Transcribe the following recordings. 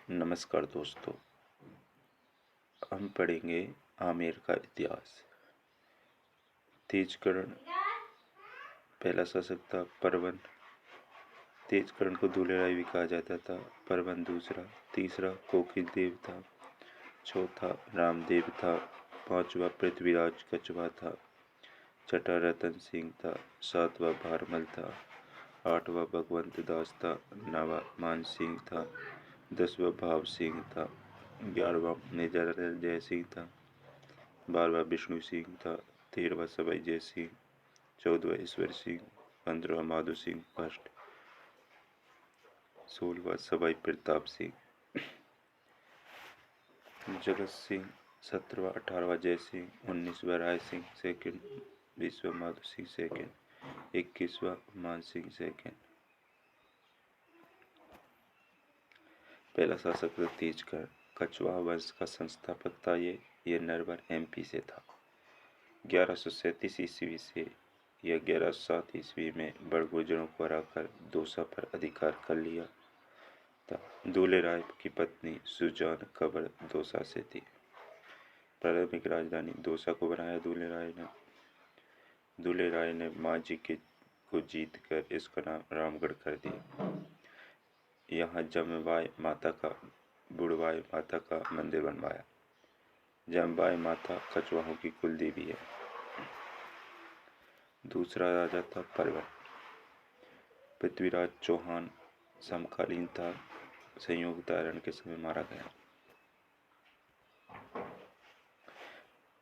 नमस्कार दोस्तों, हम पढ़ेंगे आमेर का इतिहास। तेजकर्ण पहला शासक था। परवन, तेजकर्ण को दुलेराय भी कहा जाता था। परवन दूसरा। तीसरा कोकिल देव था। चौथा रामदेव था। पांचवा पृथ्वीराज कछवाहा था। छठा रतन सिंह था। सातवां भारमल था। आठवां भगवंत दास था। नवा मान सिंह था। 10वां भाव सिंह था। 11वां मेजर जय सिंह था। 12वां विष्णु सिंह था। 13वां सवाई जय सिंह। 14वां ईश्वर सिंह। 15वां माधो सिंह फर्स्ट। 16वां सवाई प्रताप सिंह। जगत सिंह 17वां। 18वां जय सिंह। 19वां राय सिंह सेकंड। 20वां माधो सिंह सेकंड। 21वां मान सिंह सेकंड। पहला शासक था तेजकर्ण। कछवाहा वंश का संस्थापक था। ये नरवर एमपी से था। 1137 ईस्वी से या 1107 ईस्वी में बड़गुजरों को हराकर दौसा पर अधिकार कर लिया था। दूल्हे राय की पत्नी सुजान कबर दौसा से थी। प्रारंभिक राजधानी दौसा को बनाया दूल्हे राय ने मांझी को जीत कर इसका नाम रामगढ़ कर दिया। यहाँ जमवाय माता का बुढ़वाय माता का मंदिर बनवाया। जमवाय माता कछवाहों की कुलदेवी है। दूसरा राजा था परवन। पृथ्वीराज चौहान समकालीन था। संयोग धारण के समय मारा गया।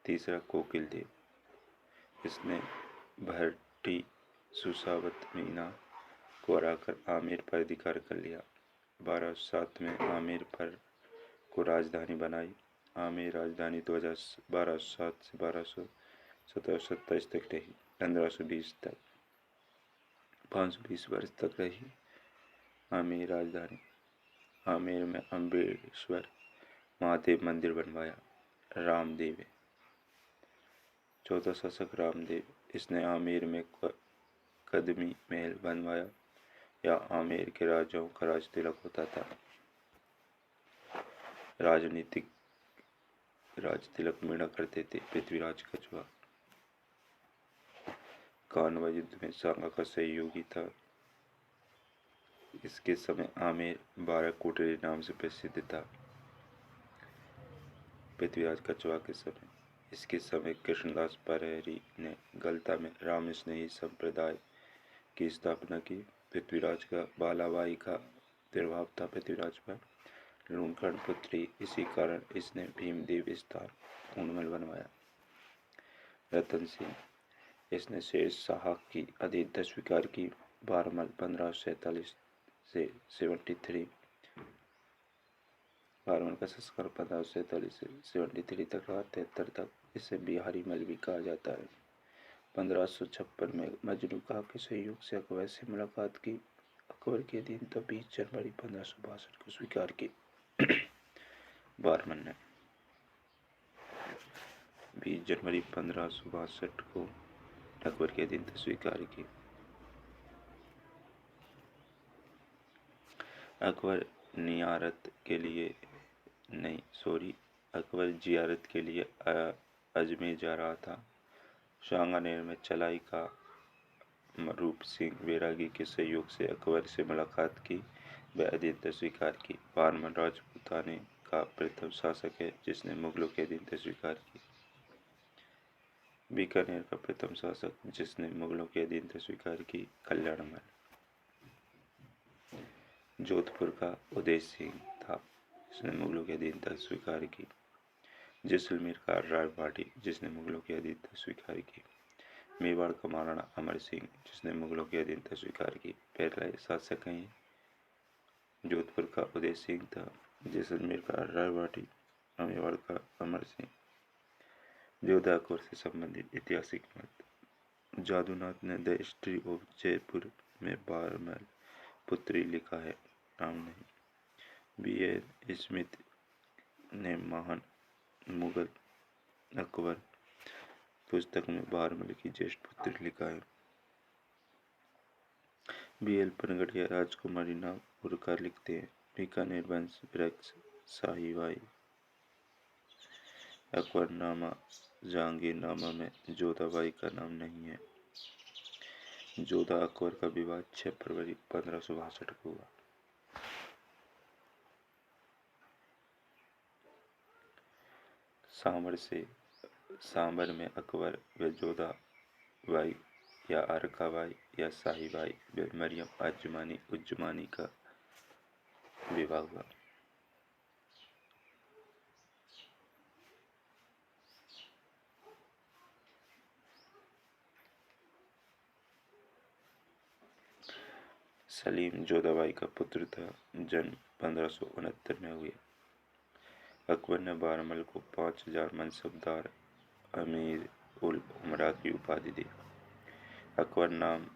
तीसरा कोकिल देव, इसने भट्टी सुसावत मीना को हराकर आमेर पर अधिकार कर लिया। 1207 में आमेर पर को राजधानी बनाई। आमेर राजधानी 1207 से 1227 तक रही। 1520 तक 520 वर्ष तक रही आमेर राजधानी। आमेर में अम्बेश्वर महादेव मंदिर बनवाया। रामदेव चौथा शासक रामदेव, इसने आमेर में कदमी महल बनवाया। या आमेर के राजाओं का राज तिलक होता था। राजनीतिक राज तिलक मिला करते थे। पृथ्वीराज कछवाहा कानवा युद्ध में सांगा का सहयोगी था। इसके समय आमेर 12 कोटरी नाम से प्रसिद्ध था। पृथ्वीराज कछवाहा के समय, इसके समय कृष्णदास परहेरी ने गलता में रामस्नेही संप्रदाय की स्थापना की। पृथ्वीराज का बालाबाई का प्रभाव था पृथ्वीराज पर। लूणकर्ण पुत्री, इसी कारण इसने भीमदेव स्थान उन्मल बनवाया। रतन सिंह, इसने शेष शाह की अधीनता स्वीकार की। भारमल 1547 से 73। भारमल का संस्कार 1547 से 73 तक रहा। 73 तक इसे बिहारी मल भी कहा जाता है। 1556 में मजनू खां के सहयोग से अकबर से मुलाकात की। अकबर के दिन तो 20 जनवरी 1562 को स्वीकार की। भारमल ने 20 जनवरी 1562 को अकबर के दिन तो स्वीकार की। अकबर जियारत के लिए अजमेर जा रहा था। सांगानेर में चलाई का रूप सिंह बैरागी के सहयोग से अकबर से मुलाकात की व अधीनता स्वीकार की। भारमल राजपूताने का प्रथम शासक है जिसने मुगलों की अधीनता स्वीकार की। बीकानेर का प्रथम शासक जिसने मुगलों की अधीनता स्वीकार की, कल्याणमल। जोधपुर का उदय सिंह था जिसने मुगलों की अधीनता स्वीकार की। जैसलमेर का रायबाड़ी जिसने मुगलों की अधीनता स्वीकार की। मेवाड़ का महाराणा अमर सिंह जिसने मुगलों की अधीनता स्वीकार की। पहला शासक है। जोधपुर का उदय सिंह था। जैसलमेर का रायबाड़ी, मेवाड़ का अमर सिंह। जोधा अकबर से संबंधित ऐतिहासिक मत। जादूनाथ ने द हिस्ट्री ऑफ जयपुर में भारमल पुत्री लिखा है, नाम नहीं। B.N. स्मिथ ने महान मुगल अकबर पुस्तक में भारमल की ज्येष्ठ पुत्री लिखा है। B.L. पनगड़िया राजकुमारी नाम उड़कार लिखते हैं। बीकानेर वंश वृक्ष शाहीबाई। अकबरनामा जहांगीरनामा में जोधाबाई का नाम नहीं है। जोधा अकबर का विवाह 6 फरवरी 1562 को हुआ। सांबर में अकबर व जोधा बाई या अरकाबाई या शाहीबाई व मरियम अजमानी उज्जमानी का विवाह हुआ। सलीम जोधाबाई का पुत्र था। जन्म 1569 में हुए। अकबर ने बारमल को 5000 मनसबदार अमीर उल उमरा की उपाधि दी। अकबर नाम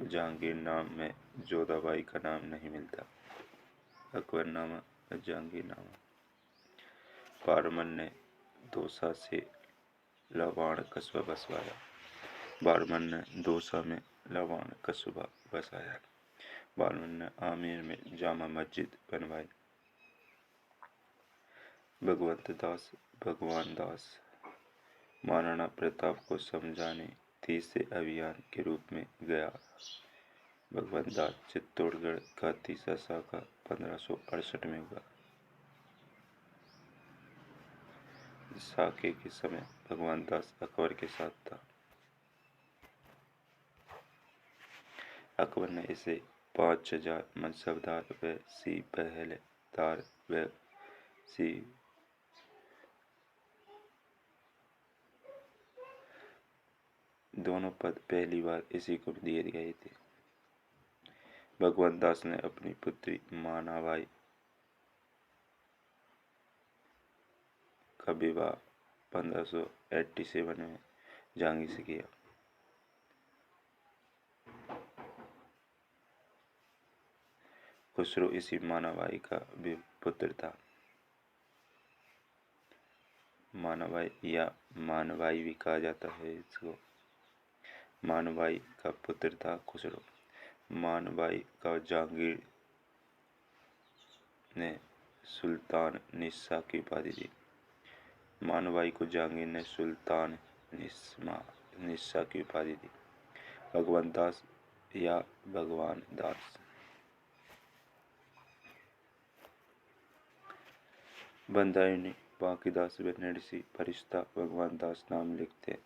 जहांगीर नाम में जोधाबाई का नाम नहीं मिलता। अकबरनामा जहांगीरनामा। बारमल ने दौसा से लवाण कस्बा बसवाया। बारमल ने दौसा में लवाण कस्बा बसाया। बारमल ने आमेर में जामा मस्जिद बनवाई। भगवान दास महाराणा प्रताप को समझाने तीसरे अभियान के रूप में गया। भगवान दास चित्तौड़गढ़ का तीसरा शाखा 1568 में हुआ। साके के समय भगवान दास अकबर के साथ था। अकबर ने इसे 5000 मनसबदार व पहलेदार व दोनों पद पहली बार इसी को दिए गए थे। भगवान दास ने अपनी पुत्री मानाबाई का विवाह 1587 में जहांगीर से किया। खुसरो इसी मानाबाई का भी पुत्र था। मानाबाई या मानबाई भी कहा जाता है इसको। मानबाई का पुत्र था खुसरो। मानबाई का जहांगीर ने सुल्तान निस्सा की उपाधि दी। मानबाई को जहांगीर ने सुल्तान निस्सा की उपाधि दी। भगवान दास या भगवान दास। बंदायूनी बांकीदास व नरसी फरिश्ता भगवान दास नाम लिखते।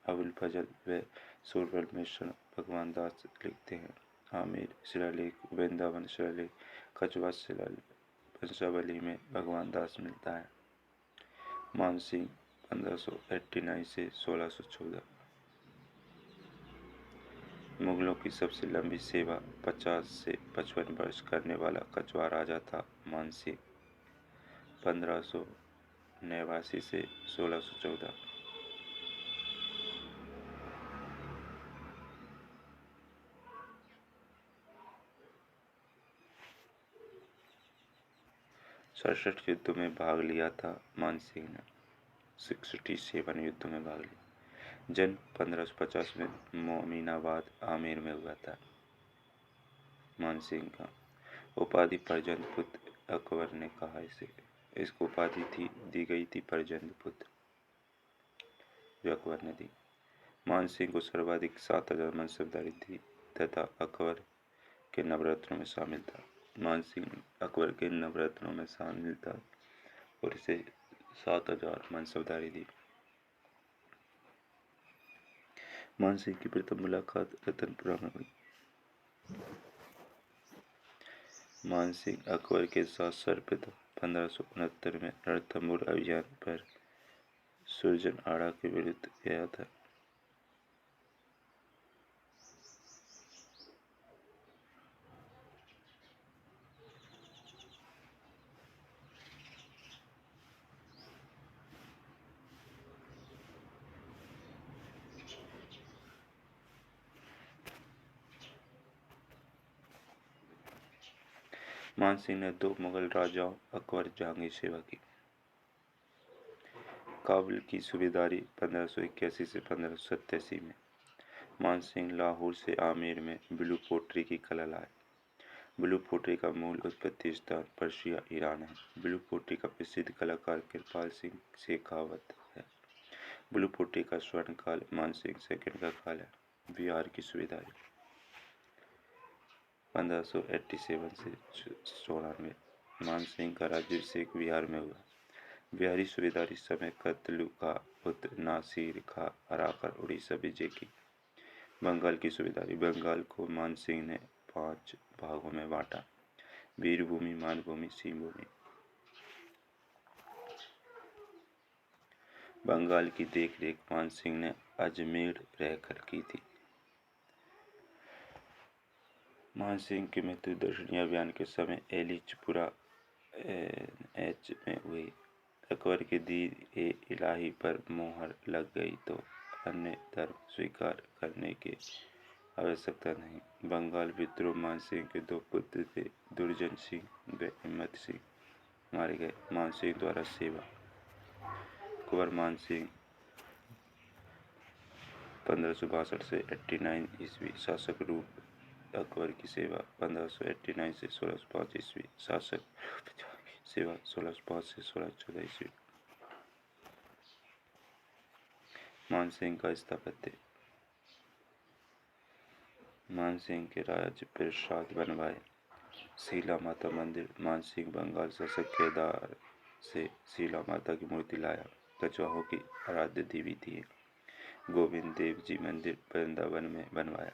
अबुल फजल व सूरबल मिश्र भगवान दास लिखते हैं। आमेर शिलालेख, वृंदावन शिलालेख, कछवा वंशावली में भगवान दास मिलता है। मानसिंह 1589 से 1614। मुगलों की सबसे लंबी सेवा 50 से 55 वर्ष करने वाला कछवा राजा था मानसिंह। 1589 से 1614। सड़सठ युद्धों में भाग लिया था मानसिंह ने। 67 युद्धों में भाग लिया। जन्म 1550 में मोमिनाबाद आमेर में हुआ था। मानसिंह का उपाधि परजंद पुत्र अकबर ने कहा इसे। इसको उपाधि दी गई थी परजंद पुत्र, जो अकबर ने दी। मानसिंह को सर्वाधिक 7000 मनसबदारी थी तथा अकबर के नवरत्नों में शामिल था। मानसिंह अकबर के नवरत्नों में शामिल था और इसे 7000 मनसबदारी दी। मानसिंह की प्रथम मुलाकात रतनपुरा में हुई। मानसिंह अकबर के साथ सर्वप्रथम 1569 में रणथंभौर अभियान पर सुरजन आड़ा के विरुद्ध गया था। मानसिंह ने 2 मुगल राजाओं अकबर जहांगीर सेवा की। काबुल की सूबेदारी 1581 से 1587 में। मानसिंह लाहौर से आमेर में ब्लू पोट्री की कला लाए। ब्लू पोट्री का मूल उत्पत्ति स्थान पर्शिया ईरान है। ब्लू पोट्री का प्रसिद्ध कलाकार कृपाल सिंह शेखावत है। ब्लू पोट्री का स्वर्ण काल मानसिंह सेकंड का काल है। बिहार की सुविधाएं 1587 से 94। मानसिंह का राज्याभिषेक बिहार में हुआ। बिहारी सुबेदार इस समय कतलू का पुत्र नासिर खा हराकर उड़ीसा विजय की। बंगाल की सुबेदारी। बंगाल को मानसिंह ने 5 भागों में बांटा: वीरभूमि, मानभूमि, सिंहभूमि। बंगाल की देखरेख मानसिंह ने अजमेर रहकर की थी। मानसिंह की मृत्यु दर्शनीय अभियान के समय एलिचपुरा एच में हुई। अकबर के दी इलाही पर मोहर लग गई तो अन्य धर्म स्वीकार करने की आवश्यकता नहीं। बंगाल विद्रोह। मानसिंह के 2 पुत्र थे, दुर्जन सिंह व हिम्मत सिंह, मारे गए। मानसिंह द्वारा सेवा। कुंवर मानसिंह 1562 से 89 ईस्वी शासक रूप अकबर की सेवा। 1589 से 1605 ईस्वी शासक सेवा। 1605 से 1614 ईस्वी। मानसिंह का स्थापत्य। मानसिंह के राज्य प्रासाद बनवाए। शीला माता मंदिर। मानसिंह बंगाल शासक केदार से शीला माता की मूर्ति लाया। कछवाहों की आराध्य देवी थी। गोविंद देव जी मंदिर वृंदावन में बनवाया।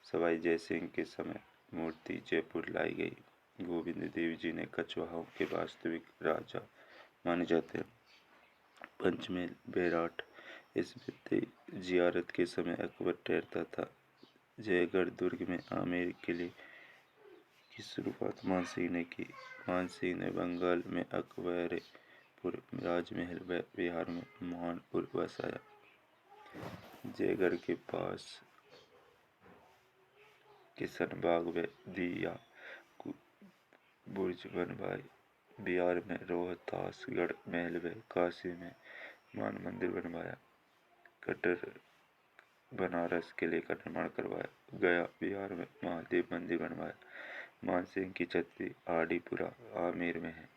सवाई जयसिंह के समय मूर्ति जयपुर लाई गई। गोविंद देव जी ने कछवाहों के वास्तविक राजा माने जाते हैं। पंचमेल बैराट। इस जियारत के समय अकबर ठहरता था। जयगढ़ दुर्ग में आमेर किले की शुरुआत मानसिंह ने की। मानसिंह ने बंगाल में अकबरपुर राजमहल व बिहार में मानपुर बसाया। जयगढ़ के पास किशनबाग व दिया बुर्ज बनवाए। बिहार में रोहतासगढ़ महल व काशी में मान मंदिर बनवाया। कटर बनारस किले का निर्माण करवाया। गया बिहार में महादेव मंदिर बनवाया। मानसिंह की छत्री आड़ीपुरा आमेर में है।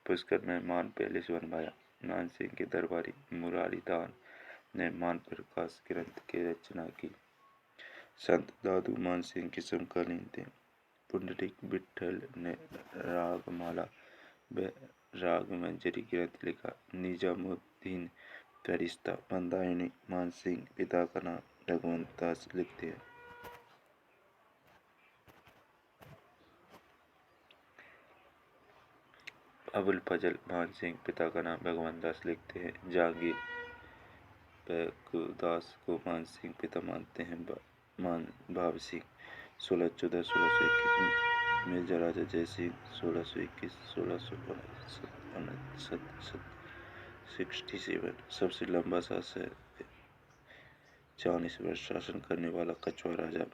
पुष्कर में मान पैलेस बनवाया। मानसिंह के दरबारी मुरारीदान ने मान प्रकाश ग्रंथ की रचना की। संत दादू मानसिंह के समकालीन थे। पुंडरीक विट्ठल ने रागमाला व रागमंजरी ग्रंथ लिखा। निजामुद्दीन फरिश्ता मंदाकिनी मानसिंह पिता का नाम भगवंत दास लिखते हैं। अबुल फजल मानसिंह पिता का नाम भगवंत दास लिखते हैं। जहांगीर दास को मानसिंह पिता मानते हैं। भाव सिंह 1614 1621। मिर्जा राजा जयसिंह 1621 1667। सबसे लंबा शासक 40 वर्ष शासन करने वाला कछवा राजा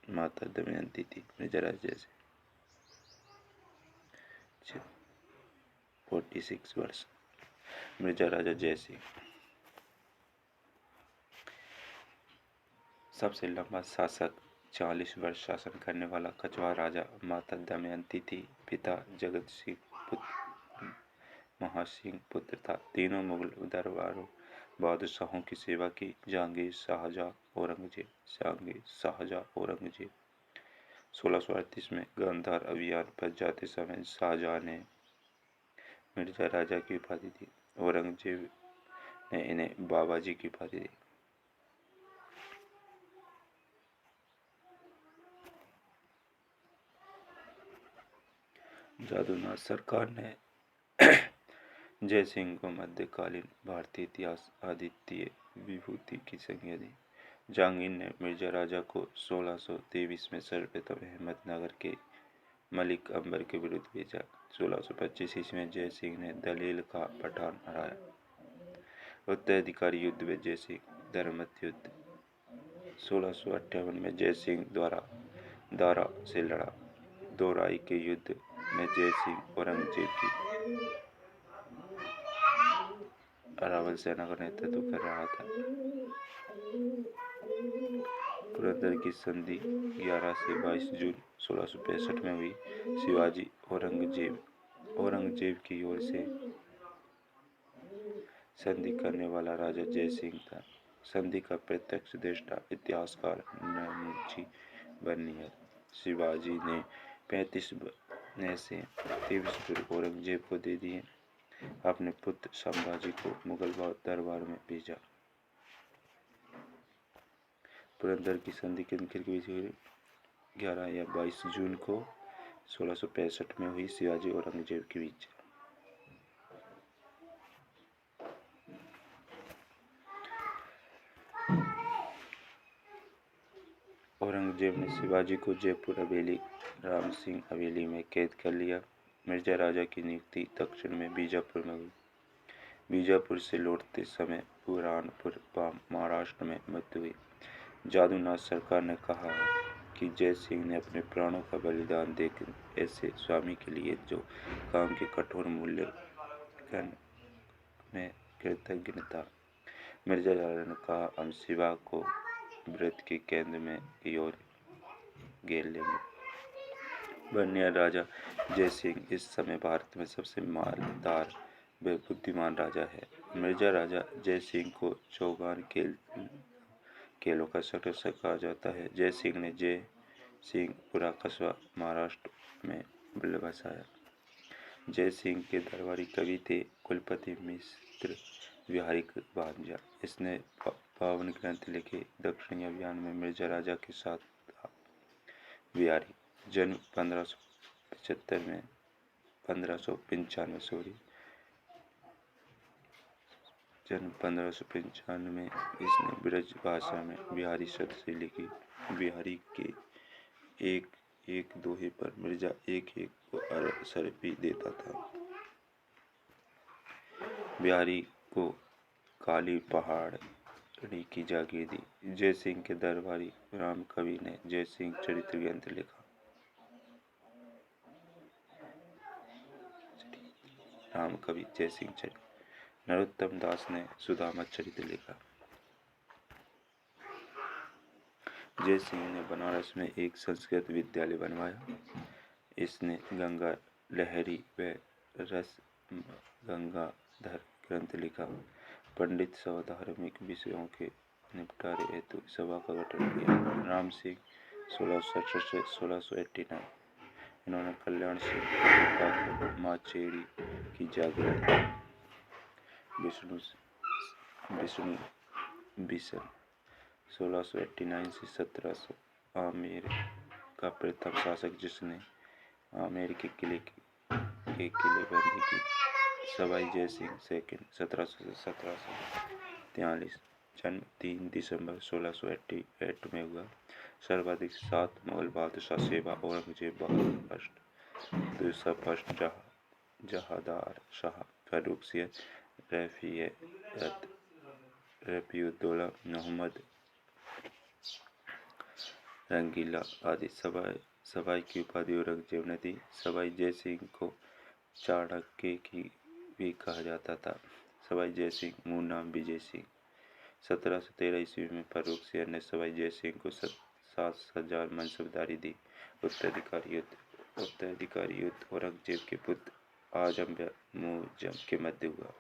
माता दमयंती थी। मिर्जा राजा जयसिंह 46 वर्ष। मिर्जा राजा जयसिंह सबसे लंबा शासक 40 वर्ष शासन करने वाला कछवा राजा माता दमयंती थी। पिता जगत सिंह पुत्र महासिंह पुत्र था। तीनों मुगल दरबारों बादशाहों की सेवा की। जहांगीर शाहजहाँ औरंगजेब 1638 में गांधार अभियान पर जाते समय शाहजहाँ ने मिर्जा राजा की उपाधि दी। औरंगजेब ने इन्हें बाबाजी की उपाधि दी। जादूनाथ सरकार ने जयसिंह को मध्यकालीन भारतीय इतिहास अद्वितीय विभूति की संज्ञा दी। जहांगीर ने मिर्जा राजा को 1623 में सर्वप्रथम अहमदनगर के मलिक अंबर के विरुद्ध भेजा। 1625 ईस्वी में जयसिंह ने दलेल का पठान हराया। उत्तराधिकारी युद्ध में जयसिंह धर्मत युद्ध 1658 में जयसिंह दारा से लड़ा। दोराई के युद्ध में जयसिंह औरंगजेब की अरावल सेना का नेतृत्व कर रहा था। पुरंदर की संधि 11 से 22 जून 1665 में हुई। शिवाजी औरंगजेब की ओर से संधि करने वाला राजा जय सिंह था। संधि का प्रत्यक्षदृष्टा इतिहासकार नमूजी बर्नियर। शिवाजी ने 35 में से 23 औरंगजेब को दे दिए। अपने पुत्र संभाजी को मुगल दरबार में भेजा। पुरंदर की संधि किन के बीच हुई? 11 या 22 जून को 1665 में हुई, शिवाजी और औरंगजेब के बीच। औरंगजेब ने शिवाजी को जयपुर हवेली राम सिंह हवेली में कैद कर लिया। मिर्जा राजा की नियुक्ति दक्षिण में बीजापुर में हुई। बीजापुर से लौटते समय बुरहानपुर महाराष्ट्र में मृत्यु हुई। जादूनाथ सरकार ने कहा कि जय सिंह ने अपने प्राणों का बलिदान देकर ऐसे स्वामी के लिए जो काम के कठोर मूल्यांकन में कृतज्ञ था। मिर्जा राजा ने कहा, हम शिवा को व्रत के केंद्र में की ओर घेर लेंगे। बर्नियर राजा जय सिंह इस समय भारत में सबसे मालदार व बुद्धिमान राजा है। मिर्जा राजा जय सिंह को चौगान खेलों का संरक्षक कहा जाता है। जय सिंह ने जय सिंहपुरा कस्बा महाराष्ट्र में बसाया। जय सिंह के दरबारी कवि थे कुलपति मिश्र बिहारी भांजा। इसने 52 ग्रंथ लिखे। दक्षिणी अभियान में मिर्जा राजा के साथ था। बिहारी जन्म 1595 में इसने ब्रज भाषा में बिहारी शब्द से लिखी। बिहारी के एक दोहे पर मिर्जा एक को अरसर भी देता था। बिहारी को काली पहाड़ी की जागीर दी। जय सिंह के दरबारी राम कवि ने जय सिंह चरित्र ग्रंथ लिखा। राम कवि जय सिंह चरित्र। नरोत्तम दास ने सुदामा चरित्र लिखा। जय सिंह ने बनारस में एक संस्कृत विद्यालय बनवाया। इसने गंगा लहरी व रस गंगाधर ग्रंथ लिखा। पंडित सभा धार्मिक विषयों के निपटारे हेतु सभा का गठन किया। राम सिंह 1667 से 1689। इन्होंने कल्याण सिंह माचेड़ी की जागरण। विष्णु बिशन 1689 से 1700। आमेर का प्रथम शासक जिसने आमेर के किलेबंदी की। सवाई जय सिंह सेकंड 1700 से 1743। जन्म 3 दिसंबर 1688 में हुआ। सर्वाधिक 7 मुगल बादशाह सेवा औरंगजेब बहादुर फर्स्ट, दूसरा फर्स्ट जहादार शाह, फर्रुखसियर, रफीउद्दौला, मोहम्मद रंगीला आदि। सवाई की उपाधि औरंगजेब ने दी। सवाई जय सिंह को चाणक्य की भी कहा जाता था। सवाई जय सिंह मूल नाम विजय सिंह। 1713 ईस्वी में फर्रुखसियर ने सवाई जय सिंह को 7,000 मनसबदारी दी। उत्तराधिकारी युद्ध औरंगजेब के पुत्र आजम व मुअज्जम के मध्य हुआ।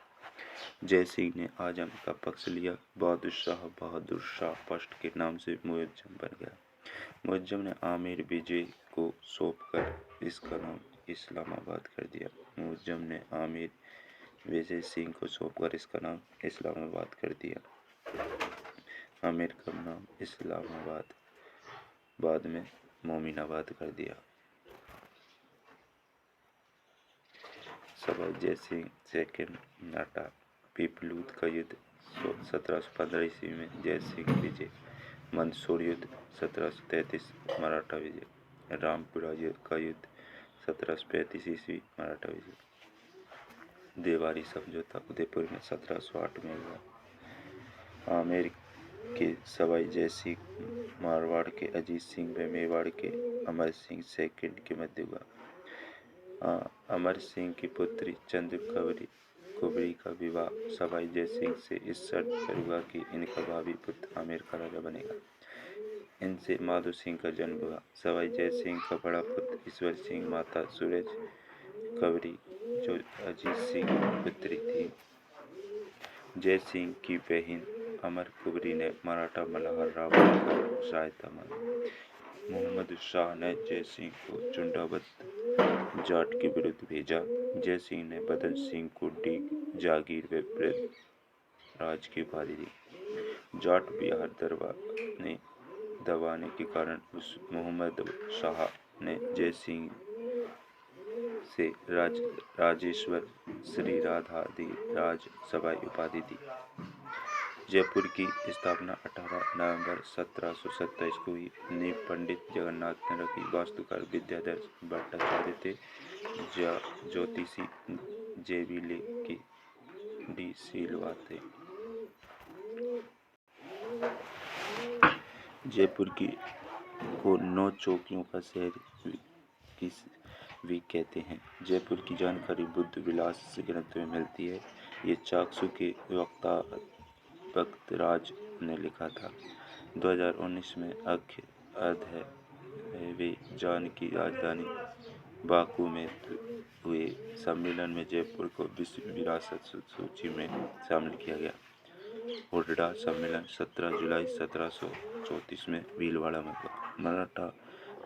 जय सिंह ने आजम का पक्ष लिया। बहादुर शाह फर्स्ट के नाम से मुअज्जम बन गया। मुअज्जम ने आमेर विजय को सौंपकर इसका नाम इस्लामाबाद कर दिया। मुअज्जम ने आमेर विजय सिंह को सौंपकर इसका नाम इस्लामाबाद कर दिया। आमेर का नाम इस्लामाबाद बाद में मोमिनाबाद कर दिया। सवाई जय सिंह सेकंड नाटा पीपलूद का युद्ध 1715 ईस्वी में। जय सिंह विजय। मंदसौर युद्ध 1733 मराठा विजय। रामपुरा का युद्ध 1735 ईस्वी मराठा विजय। देवारी समझौता उदयपुर में 1708 में हुआ। आमेर के सवाई जय सिंह मारवाड़ के अजीत सिंह व मेवाड़ के अमर सिंह सेकंड के मध्य हुआ। अमर सिंह की पुत्री चंद्र कुबरी का विवाह सवाई जय सिंह से इस शर्त पर हुआ कि इनका भावी पुत्र आमेर का राजा बनेगा। इनसे माधो सिंह का जन्म हुआ। सवाई जय सिंह का बड़ा पुत्र ईश्वर सिंह, माता सूरज कवरी जो अजीत सिंह की पुत्री थी। जय सिंह की बहन अमर कुबरी ने मराठा मल्हार रावण को सहायता मांगी। मोहम्मद शाह ने जय सिंह को चुंडावत जाट के विरुद्ध भेजा। जय सिंह ने बदन सिंह को डीग, जागीर व राज की उपाधि दी। जाट बिहार दबाने के कारण मोहम्मद शाह ने जय सिंह से राजेश्वर श्री राधाधिराज सवाई उपाधि दी। जयपुर की स्थापना 18 नवंबर 1727 को हुई। नींव पंडित जगन्नाथ ने रखी। वास्तुकार विद्याधर भट्टाचार्य थे। ज्योतिषी जेबीले की डी सिल्वा थे। जयपुर को 9 चौकियों का शहर भी कहते हैं। जयपुर की जानकारी बुद्ध विलास ग्रंथ में मिलती है। ये चाक्षु के वक्ता भक्तराज ने लिखा था। 2019 में अज़रबैजान की राजधानी बाकू में हुए सम्मेलन में जयपुर को विश्व विरासत सूची में शामिल किया गया। हुड्डा सम्मेलन 17 जुलाई 1734 में भीलवाड़ा में हुआ। मराठा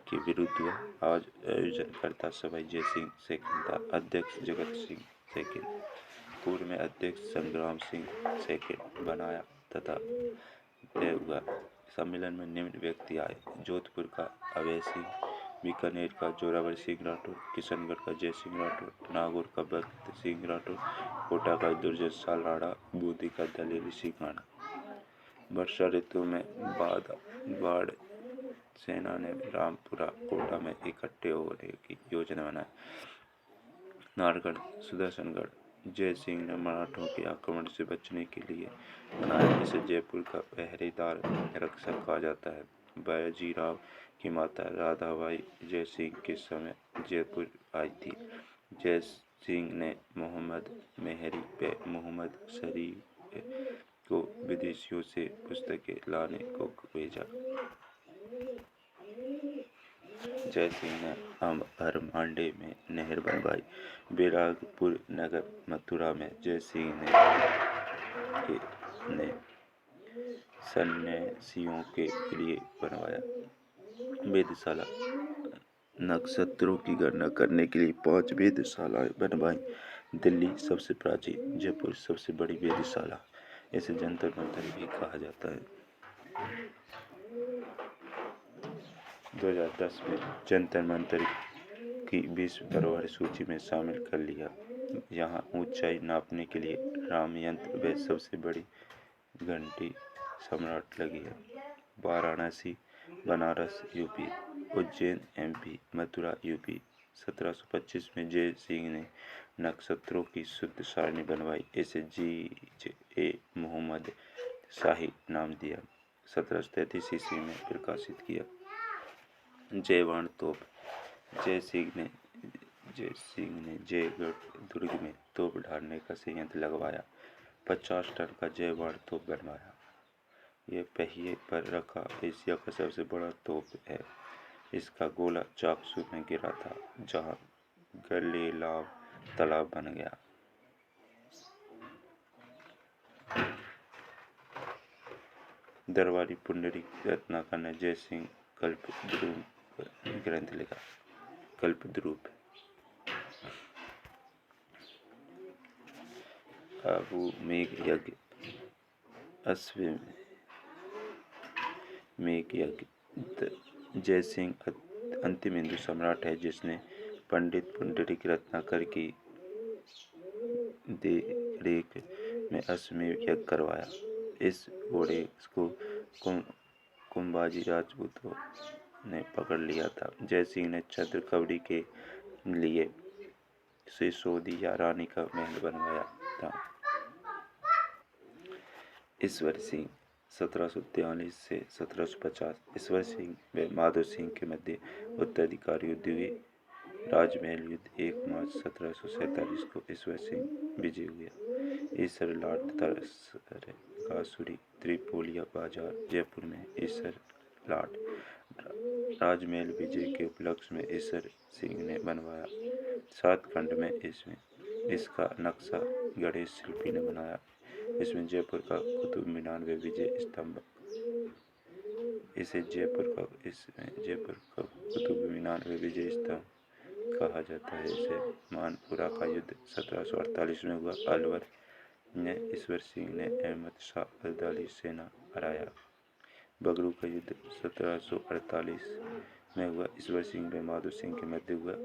के विरुद्ध हुआ। आज आयोजनकर्ता सवाई जय सिंह सेकंड था। अध्यक्ष जगत सिंह सेकंड, पूर्व में अध्यक्ष संग्राम सिंह सेकंड बनाया तथा तय हुआ। सम्मेलन में निम्न व्यक्ति आए: जोधपुर का अभय सिंह, बीकानेर का जोरावर सिंह राठौर, किशनगढ़ का जय सिंह राठौर, नागौर का भक्त सिंह राठौर, कोटा का दुर्जन साल राणा, बूंदी का दलेरी सिंह राणा। वर्षा ऋतु में बाढ़ सेना ने रामपुरा कोटा में इकट्ठे होने की योजना बनाई। नारगढ़ सुदर्शनगढ़ जय सिंह ने मराठों के आक्रमण से बचने के लिए बनाया। इसे जयपुर का पहरेदार रक्षक कहा जाता है। बाजीराव की माता राधाबाई जय सिंह के समय जयपुर आई थी। जय सिंह ने मोहम्मद मेहरी व मोहम्मद शरीफ को विदेशियों से पुस्तकें लाने को भेजा। जय सिंह ने हरमांडे में नहर बनवाई। बैरागपुर नगर मथुरा में जय सिंह ने सन्यासियों के लिए बनवाया। वेधशाला नक्षत्रों की गणना करने के लिए 5 वेधशालाएं बनवाई। दिल्ली सबसे प्राचीन, जयपुर सबसे बड़ी वेधशाला। इसे जंतर मंतर भी कहा जाता है। 2010 में जंतर मंतर की विश्व धरोहर सूची में शामिल कर लिया। यहाँ ऊंचाई नापने के लिए राम यंत्र व सबसे बड़ी घंटी सम्राट लगी है। Varanasi Banaras UP, Ujjain MP, Mathura UP. 1725 में जय सिंह ने नक्षत्रों की शुद्ध सारणी बनवाई। इसे G.J. मोहम्मद शाही नाम दिया। 1733 ईस्वी में प्रकाशित किया। जयवाण तोप जय सिंह ने जयगढ़ दुर्ग में तोप ढालने का संयंत्र लगवाया। 50 टन का जयवाण तोप बनवाया। यह पहिए पर रखा एशिया का सबसे बड़ा तोप है। इसका गोला चाकसू में गिरा था, जहां गलेलाव तालाब बन गया। दरबारी पुंडरीक रत्नाकर ने जय सिंह कल्पद्रुम ग्रंथ लिखा। कल्पद्रुप अबू मेघ यज्ञ, मेघ यज्ञ। जय सिंह अंतिम हिंदू सम्राट है जिसने पंडित पुंडरीक रत्नाकर की देखरेख में अश्वमेध यज्ञ करवाया। इस घोड़े को कुंभाजी राजपूतों ने पकड़ लिया था। जय सिंह ने चंद्र कवरी के लिए सिसोदिया रानी का महल बनवाया था। ईश्वर सिंह 1743 से 1750। ईश्वर सिंह व माधो सिंह के मध्य उत्तराधिकारी युद्ध हुई। राजमहल युद्ध 1 मार्च 1747 को ईश्वर सिंह विजयी हुआ। ईसर लाट तथा सरकासुरी त्रिपोलिया बाजार जयपुर में ईसर प्लाट राजमहल विजय के उपलक्ष्य में ईश्वर सिंह ने बनवाया। 7 खंड में इसका नक्शा गणेश शिल्पी ने बनाया। इसमें जयपुर का कुतुब मीनार व विजय स्तंभ जयपुर का कुतुब मीनार व विजय स्तंभ कहा जाता है। इसे मानपुरा का युद्ध 1748 में हुआ। अलवर ने ईश्वर सिंह ने अहमद शाह अब्दाली सेना हराया। बगरू का युद्ध 1748 में हुआ। ईश्वर सिंह व माधो सिंह के मध्य हुआ।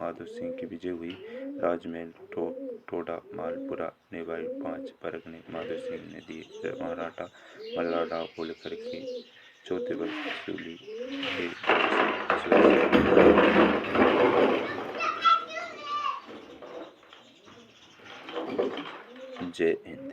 माधो सिंह की विजय हुई। राजमहल, टोडा, मालपुरा, नेवाई 5 परगने माधो सिंह ने दिए। मराठा मल्लाराव होलकर के चौथे वर्ष सूली के जय हिंद।